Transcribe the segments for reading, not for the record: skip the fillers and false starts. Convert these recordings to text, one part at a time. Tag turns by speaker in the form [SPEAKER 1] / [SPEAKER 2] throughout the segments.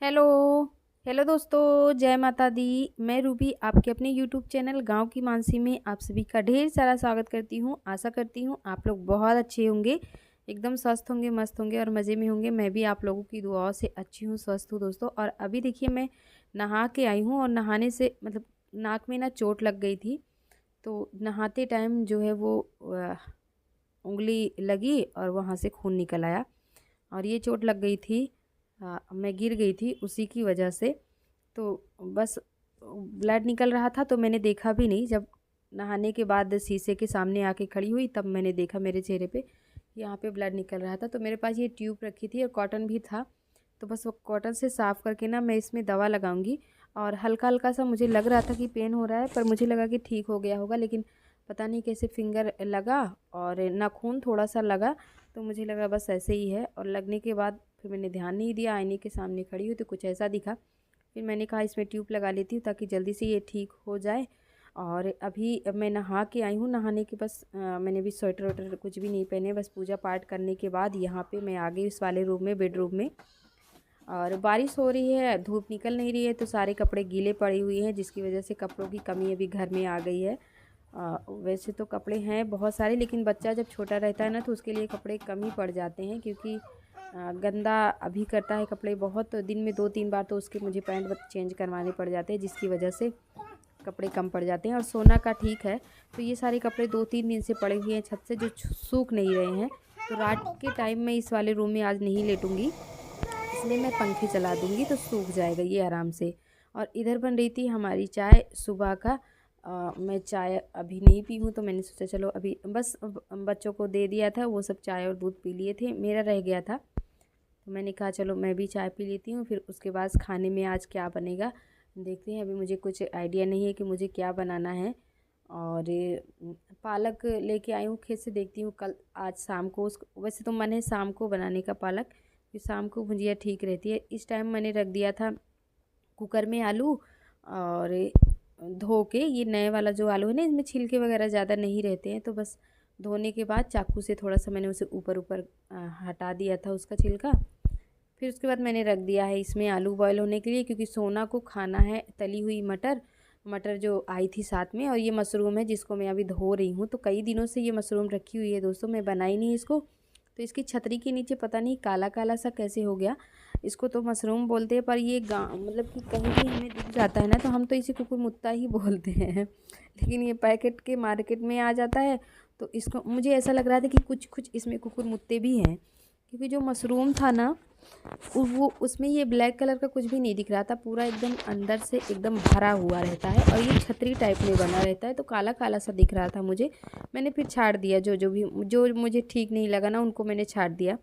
[SPEAKER 1] Hello. Hello दोस्तों, जय माता दी। मैं रूबी आपके अपने यूट्यूब चैनल गांव की मानसी में आप सभी का ढेर सारा स्वागत करती हूं। आशा करती हूं आप लोग बहुत अच्छे होंगे, एकदम स्वस्थ होंगे, मस्त होंगे और मज़े में होंगे। मैं भी आप लोगों की दुआओं से अच्छी हूं, स्वस्थ हूं दोस्तों। और अभी देखिए मैं नहा के आई हूँ और नहाने से मतलब नाक में ना चोट लग गई थी। तो नहाते टाइम जो है वो उंगली लगी और वहाँ से खून निकल आया और ये चोट लग गई थी। मैं गिर गई थी उसी की वजह से। तो बस ब्लड निकल रहा था तो मैंने देखा भी नहीं। जब नहाने के बाद शीशे के सामने आके खड़ी हुई तब मैंने देखा मेरे चेहरे पे यहाँ पे ब्लड निकल रहा था। तो मेरे पास ये ट्यूब रखी थी और कॉटन भी था। तो बस वो कॉटन से साफ़ करके ना मैं इसमें दवा लगाऊंगी। और हल्का हल्का सा मुझे लग रहा था कि पेन हो रहा है, पर मुझे लगा कि ठीक हो गया होगा, लेकिन पता नहीं कैसे फिंगर लगा और नाखून थोड़ा सा लगा। तो मुझे लगा बस ऐसे ही है। और लगने के बाद फिर मैंने ध्यान नहीं दिया, आईने के सामने खड़ी हुई तो कुछ ऐसा दिखा। फिर मैंने कहा इसमें ट्यूब लगा लेती हूँ ताकि जल्दी से ये ठीक हो जाए। और अभी मैं नहा के आई हूँ। नहाने के बस मैंने भी स्वेटर वेटर कुछ भी नहीं पहने, बस पूजा पाठ करने के बाद यहाँ पे मैं आ गई उस वाले रूम में, बेडरूम में। और बारिश हो रही है, धूप निकल नहीं रही है, तो सारे कपड़े गीले पड़े हुए हैं जिसकी वजह से कपड़ों की कमी अभी घर में आ गई है। वैसे तो कपड़े हैं बहुत सारे, लेकिन बच्चा जब छोटा रहता है ना तो उसके लिए कपड़े कम ही पड़ जाते हैं, क्योंकि गंदा अभी करता है कपड़े बहुत। तो दिन में 2-3 बार तो उसके मुझे पैंट चेंज करवाने पड़ जाते हैं, जिसकी वजह से कपड़े कम पड़ जाते हैं। और सोना का ठीक है। तो ये सारे कपड़े 2-3 दिन से पड़े हुए हैं छत से, जो सूख नहीं रहे हैं। तो रात के टाइम में इस वाले रूम में आज नहीं लेटूंगी, इसलिए मैं पंखे चला दूंगी तो सूख जाएगा ये आराम से। और इधर बन रही थी हमारी चाय सुबह का। मैं चाय अभी नहीं पी हूँ, तो मैंने सोचा चलो अभी बस बच्चों को दे दिया था, वो सब चाय और दूध पी लिए थे, मेरा रह गया था। तो मैंने कहा चलो मैं भी चाय पी लेती हूँ, फिर उसके बाद खाने में आज क्या बनेगा देखते हैं। अभी मुझे कुछ आइडिया नहीं है कि मुझे क्या बनाना है। और पालक लेके आई हूँ खेत से, देखती हूँ कल आज शाम को उसको, वैसे तो मन है शाम को बनाने का पालक, कि शाम को भुजिया ठीक रहती है। इस टाइम मैंने रख दिया था कुकर में आलू, और धो के, ये नए वाला जो आलू है ना इसमें छिलके वगैरह ज़्यादा नहीं रहते हैं, तो बस धोने के बाद चाकू से थोड़ा सा मैंने उसे ऊपर ऊपर हटा दिया था उसका छिलका। फिर उसके बाद मैंने रख दिया है इसमें आलू बॉयल होने के लिए, क्योंकि सोना को खाना है तली हुई मटर। मटर जो आई थी साथ में, और ये मशरूम है जिसको मैं अभी धो रही हूँ। तो कई दिनों से ये मशरूम रखी हुई है दोस्तों, मैं बनाई नहीं इसको। तो इसकी छतरी के नीचे पता नहीं काला काला सा कैसे हो गया। इसको तो मशरूम बोलते हैं, पर ये गाँव मतलब कि कहीं भी हमें दिख जाता है ना तो हम तो इसे कुकुरमुत्ता ही बोलते हैं। लेकिन ये पैकेट के मार्केट में आ जाता है, तो इसको मुझे ऐसा लग रहा था कि कुछ कुछ इसमें कुकुरमुत्ते भी हैं, क्योंकि जो मशरूम था ना वो उसमें ये ब्लैक कलर का कुछ भी नहीं दिख रहा था, पूरा एकदम अंदर से एकदम भरा हुआ रहता है और ये छतरी टाइप में बना रहता है, तो काला काला सा दिख रहा था मुझे। मैंने फिर छाड़ दिया, जो मुझे ठीक नहीं लगा ना उनको मैंने छाड़ दिया।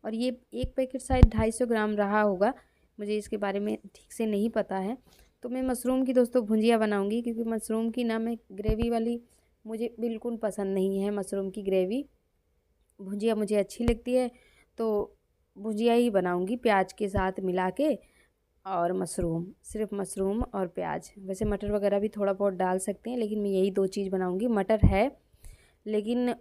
[SPEAKER 1] और ये एक पैकेट शायद 250 ग्राम रहा होगा, मुझे इसके बारे में ठीक से नहीं पता है। तो मैं मशरूम की दोस्तों भुजिया बनाऊँगी, क्योंकि मशरूम की ना मैं ग्रेवी वाली मुझे बिल्कुल पसंद नहीं है। मशरूम की ग्रेवी भुजिया मुझे अच्छी लगती है, तो भुजिया ही बनाऊंगी प्याज के साथ मिला के। और मशरूम, सिर्फ मशरूम और प्याज, वैसे मटर वगैरह भी थोड़ा बहुत डाल सकते हैं, लेकिन मैं यही 2 चीज़ बनाऊंगी। मटर है लेकिन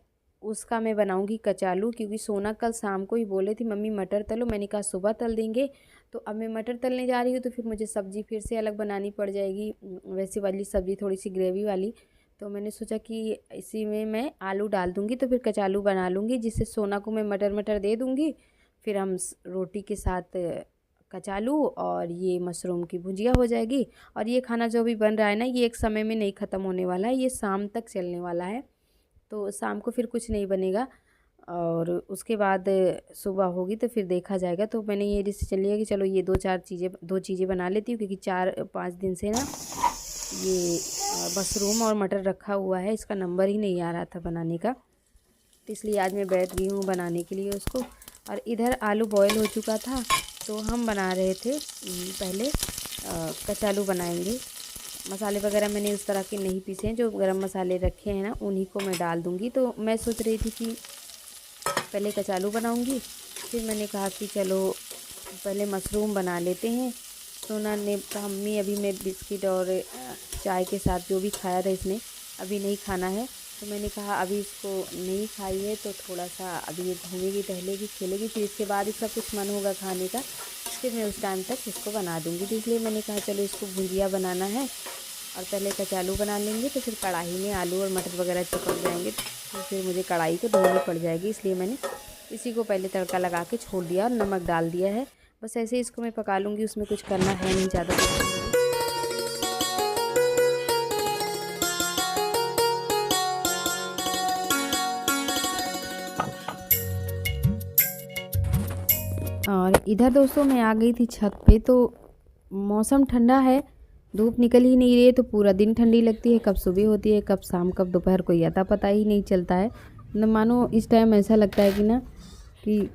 [SPEAKER 1] उसका मैं बनाऊंगी कचालू, क्योंकि सोना कल शाम को ही बोले थी मम्मी मटर तलो, मैंने कहा सुबह तल देंगे। तो अब मैं मटर तलने जा रही हूँ, तो फिर मुझे सब्ज़ी फिर से अलग बनानी पड़ जाएगी, वैसी वाली सब्ज़ी थोड़ी सी ग्रेवी वाली। तो मैंने सोचा कि इसी में मैं आलू डाल दूँगी, तो फिर कचालू बना लूँगी, जिससे सोना को मैं मटर मटर दे दूँगी। फिर हम रोटी के साथ कचालू और ये मशरूम की भुजिया हो जाएगी। और ये खाना जो भी बन रहा है ना, ये एक समय में नहीं ख़त्म होने वाला है, ये शाम तक चलने वाला है। तो शाम को फिर कुछ नहीं बनेगा, और उसके बाद सुबह होगी तो फिर देखा जाएगा। तो मैंने ये डिसीजन लिया कि चलो ये 2 चीज़ें बना लेती हूँ, क्योंकि 4-5 दिन से ना ये मशरूम और मटर रखा हुआ है, इसका नंबर ही नहीं आ रहा था बनाने का। तो इसलिए आज मैं बैठ गई हूँ बनाने के लिए उसको। और इधर आलू बॉयल हो चुका था, तो हम बना रहे थे पहले कचालू बनाएंगे। मसाले वगैरह मैंने उस तरह के नहीं पीसे हैं, जो गरम मसाले रखे हैं ना उन्हीं को मैं डाल दूँगी। तो मैं सोच रही थी कि पहले कचालू बनाऊँगी, फिर मैंने कहा कि चलो पहले मशरूम बना लेते हैं। सोना ने कहा मम्मी अभी मैं बिस्किट और चाय के साथ जो भी खाया था इसने अभी नहीं खाना है। तो मैंने कहा अभी इसको नहीं खाई है तो थोड़ा सा अभी ये घूमेगी, टहलेगी, खेलेगी, फिर इसके बाद इसका कुछ मन होगा खाने का फिर मैं उस टाइम तक इसको बना दूँगी। तो इसलिए मैंने कहा चलो इसको भुजिया बनाना है और पहले कचालू बना लेंगे, तो फिर कढ़ाई में आलू और मटर वगैरह चिपक जाएंगे तो फिर मुझे कढ़ाई को धोनी पड़ जाएगी। इसलिए मैंने इसी को पहले तड़का लगा के छोड़ दिया और नमक डाल दिया है। बस ऐसे ही इसको मैं पका लूँगी, उसमें कुछ करना है नहीं ज़्यादा। और इधर दोस्तों मैं आ गई थी छत पे। तो मौसम ठंडा है, धूप निकल ही नहीं रही है, तो पूरा दिन ठंडी लगती है। कब सुबह होती है, कब शाम, कब दोपहर, कोई अता पता ही नहीं चलता है न। मानो इस टाइम ऐसा लगता है कि ना कि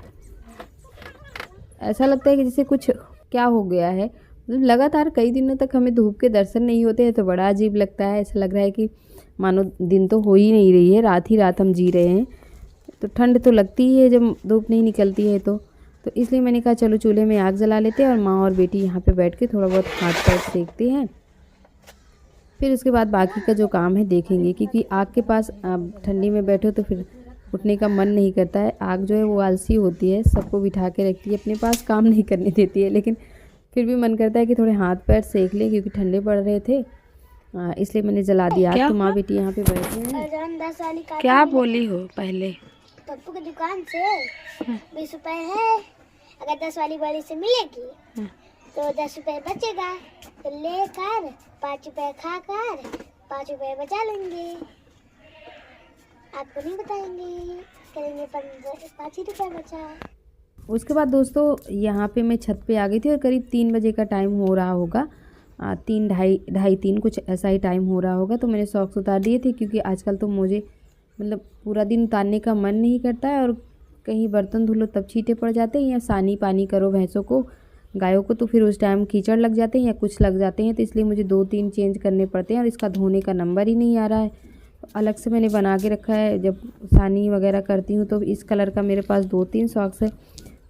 [SPEAKER 1] ऐसा लगता है कि जैसे कुछ क्या हो गया है। मतलब लगातार कई दिनों तक हमें धूप के दर्शन नहीं होते हैं तो बड़ा अजीब लगता है। ऐसा लग रहा है कि मानो दिन तो हो ही नहीं रही है, रात ही रात हम जी रहे हैं। तो ठंड तो लगती ही है जब धूप नहीं निकलती है। तो इसलिए मैंने कहा चलो चूल्हे में आग जला लेते हैं और माँ और बेटी यहाँ पे बैठ के थोड़ा बहुत हाथ पैर सेकते हैं। फिर उसके बाद बाकी का जो काम है देखेंगे, क्योंकि आग के पास ठंडी में बैठो तो फिर उठने का मन नहीं करता है। आग जो है वो आलसी होती है, सबको बिठा के रखती है, अपने पास काम नहीं करने देती है। लेकिन फिर भी मन करता है कि थोड़े हाथ पैर सेक लें, क्योंकि ठंडे पड़ रहे थे। इसलिए मैंने जला दिया। तो माँ बेटी यहाँ पे बैठे हैं।
[SPEAKER 2] क्या बोली हो पहले?
[SPEAKER 3] पप्पू की दुकान से 20 रुपए है, अगर 10 वाली बड़ी से मिलेगी तो 10 रुपए बचेगा, तो लेकर 5 रुपए खाकर 5 रुपए बचा लेंगे। आपको नहीं बताएंगे, करेंगे 5 ही रुपए बचा।
[SPEAKER 1] उसके बाद दोस्तों यहाँ पे मैं छत पे आ गई थी और करीब 3 बजे का टाइम हो रहा होगा। 3 ढाई 3 कुछ ऐसा ही टाइम हो रहा होगा। तो मैंने सॉक्स उतार दिए थे, क्योंकि आजकल तो मुझे मतलब पूरा दिन उतारने का मन नहीं करता है। और कहीं बर्तन धुलो तब छींटे पड़ जाते हैं, या सानी पानी करो भैंसों को, गायों को, तो फिर उस टाइम कीचड़ लग जाते हैं या कुछ लग जाते हैं। तो इसलिए मुझे 2-3 चेंज करने पड़ते हैं और इसका धोने का नंबर ही नहीं आ रहा है। तो अलग से मैंने बना के रखा है, जब सानी वगैरह करती हूँ तो इस कलर का मेरे पास 2-3 सॉक्स है,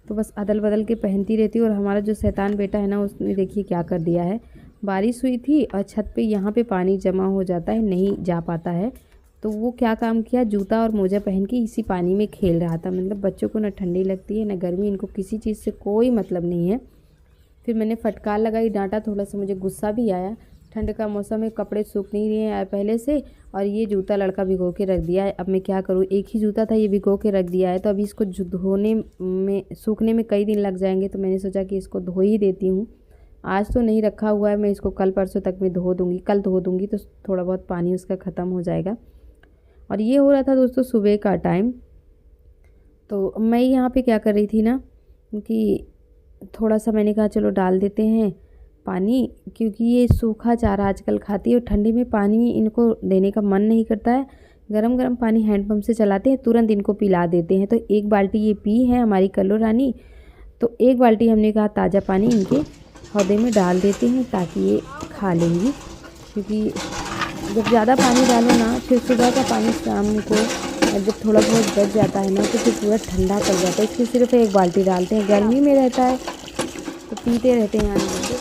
[SPEAKER 1] तो बस अदल बदल के पहनती रहती हूँ। और हमारा जो शैतान बेटा है ना, उसने देखिए क्या कर दिया है। बारिश हुई थी और छत पे यहाँ पे पानी जमा हो जाता है, नहीं जा पाता है। तो वो क्या काम किया, जूता और मोजा पहन के इसी पानी में खेल रहा था। मतलब बच्चों को ना ठंडी लगती है ना गर्मी, इनको किसी चीज़ से कोई मतलब नहीं है। फिर मैंने फटकार लगाई, डांटा, थोड़ा सा मुझे गुस्सा भी आया। ठंड का मौसम है, कपड़े सूख नहीं रहे हैं पहले से, और ये जूता लड़का भिगो के रख दिया है। अब मैं क्या करूँ, एक ही जूता था, ये भिगो के रख दिया है। तो अभी इसको धोने में, सूखने में कई दिन लग जाएंगे। तो मैंने सोचा कि इसको धो ही देती हूँ। आज तो नहीं रखा हुआ है, मैं इसको कल परसों तक में धो दूँगी। कल धो दूँगी तो थोड़ा बहुत पानी उसका ख़त्म हो जाएगा। और ये हो रहा था दोस्तों सुबह का टाइम। तो मैं यहाँ पे क्या कर रही थी ना, कि थोड़ा सा मैंने कहा चलो डाल देते हैं पानी, क्योंकि ये सूखा चारा आजकल खाती है और ठंडी में पानी इनको देने का मन नहीं करता है। गरम गरम पानी हैंडपम्प से चलाते हैं, तुरंत इनको पिला देते हैं। तो 1 बाल्टी ये पी है हमारी कल्लो रानी, तो 1 बाल्टी हमने कहा ताज़ा पानी इनके हौदे में डाल देते हैं ताकि ये खा लेंगी। क्योंकि जब ज़्यादा पानी डालो ना, फिर सुबह का पानी शाम को जब थोड़ा बहुत बच जाता है ना, तो फिर पूरा ठंडा पड़ जाता है। इसलिए सिर्फ 1 बाल्टी डालते हैं, गर्मी में रहता है तो पीते रहते हैं आने बच्चे।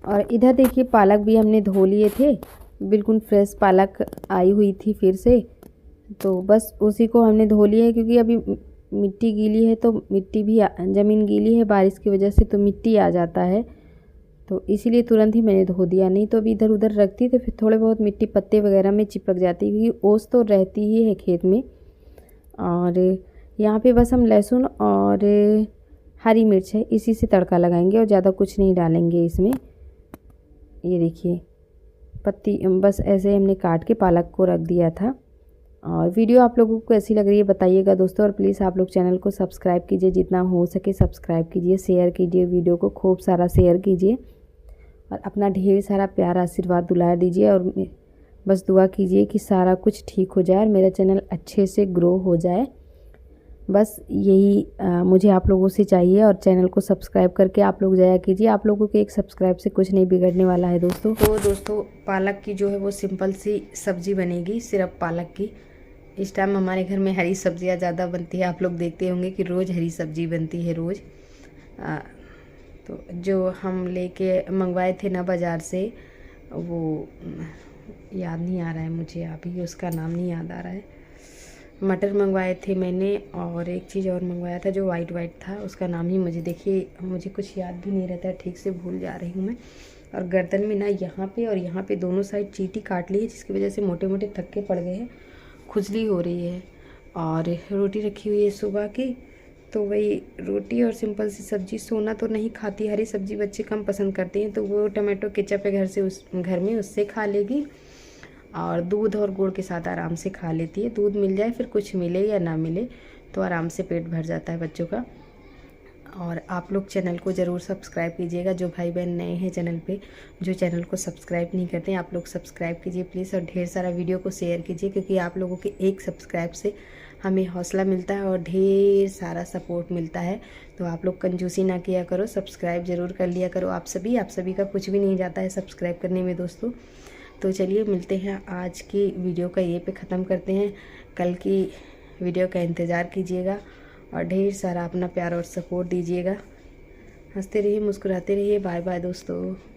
[SPEAKER 1] और इधर देखिए पालक भी हमने धो लिए थे, बिल्कुल फ्रेश पालक आई हुई थी फिर से। तो बस उसी को हमने धो लिया है, क्योंकि अभी मिट्टी गीली है, तो मिट्टी भी ज़मीन गीली है बारिश की वजह से, तो मिट्टी आ जाता है। तो इसीलिए तुरंत ही मैंने धो दिया, नहीं तो अभी इधर उधर रखती तो फिर थोड़े बहुत मिट्टी पत्ते वगैरह में चिपक जाती, क्योंकि ओस तो रहती ही है खेत में। और यहाँ पे बस हम लहसुन और हरी मिर्च है इसी से तड़का लगाएंगे और ज़्यादा कुछ नहीं डालेंगे इसमें। ये देखिए पत्ती बस ऐसे हमने काट के पालक को रख दिया था। और वीडियो आप लोगों को कैसी लग रही है बताइएगा दोस्तों। और प्लीज़ आप लोग चैनल को सब्सक्राइब कीजिए, जितना हो सके सब्सक्राइब कीजिए, शेयर कीजिए, वीडियो को खूब सारा शेयर कीजिए और अपना ढेर सारा प्यार आशीर्वाद दुलार दीजिए। और बस दुआ कीजिए कि सारा कुछ ठीक हो जाए और मेरा चैनल अच्छे से ग्रो हो जाए। बस यही मुझे आप लोगों से चाहिए। और चैनल को सब्सक्राइब करके आप लोग जाया कीजिए, आप लोगों के एक सब्सक्राइब से कुछ नहीं बिगड़ने वाला है दोस्तों। तो दोस्तों पालक की जो है वो सिंपल सी सब्ज़ी बनेगी, सिर्फ पालक की। इस टाइम हमारे घर में हरी सब्जियां ज़्यादा बनती है, आप लोग देखते होंगे कि रोज़ हरी सब्जी बनती है रोज़। तो जो हम लेके मंगवाए थे ना बाज़ार से, वो याद नहीं आ रहा है मुझे अभी, उसका नाम नहीं याद आ रहा है। मटर मंगवाए थे मैंने, और एक चीज़ और मंगवाया था जो वाइट वाइट था, उसका नाम ही मुझे देखिए मुझे कुछ याद भी नहीं रहता है, ठीक से भूल जा रही हूँ मैं। और गर्दन में ना यहाँ पे और यहाँ पे दोनों साइड चींटी काट ली है, जिसकी वजह से मोटे मोटे थक्के पड़ गए हैं, खुजली हो रही है। और रोटी रखी हुई है सुबह की, तो वही रोटी और सिंपल सी सब्ज़ी। सोना तो नहीं खाती, हरी सब्ज़ी बच्चे कम पसंद करते हैं, तो वो टमाटो केचप है घर में, उससे खा लेगी। और दूध और गुड़ के साथ आराम से खा लेती है। दूध मिल जाए फिर कुछ मिले या ना मिले तो आराम से पेट भर जाता है बच्चों का। और आप लोग चैनल को ज़रूर सब्सक्राइब कीजिएगा, जो भाई बहन नए हैं चैनल पे, जो चैनल को सब्सक्राइब नहीं करते हैं, आप लोग सब्सक्राइब कीजिए प्लीज़। और ढेर सारा वीडियो को शेयर कीजिए, क्योंकि आप लोगों के एक सब्सक्राइब से हमें हौसला मिलता है और ढेर सारा सपोर्ट मिलता है। तो आप लोग कंजूसी ना किया करो, सब्सक्राइब ज़रूर कर लिया करो। आप सभी का कुछ भी नहीं जाता है सब्सक्राइब करने में दोस्तों। तो चलिए मिलते हैं, आज की वीडियो का ये पे ख़त्म करते हैं। कल की वीडियो का इंतज़ार कीजिएगा और ढेर सारा अपना प्यार और सपोर्ट दीजिएगा। हंसते रहिए, मुस्कुराते रहिए। बाय बाय दोस्तों।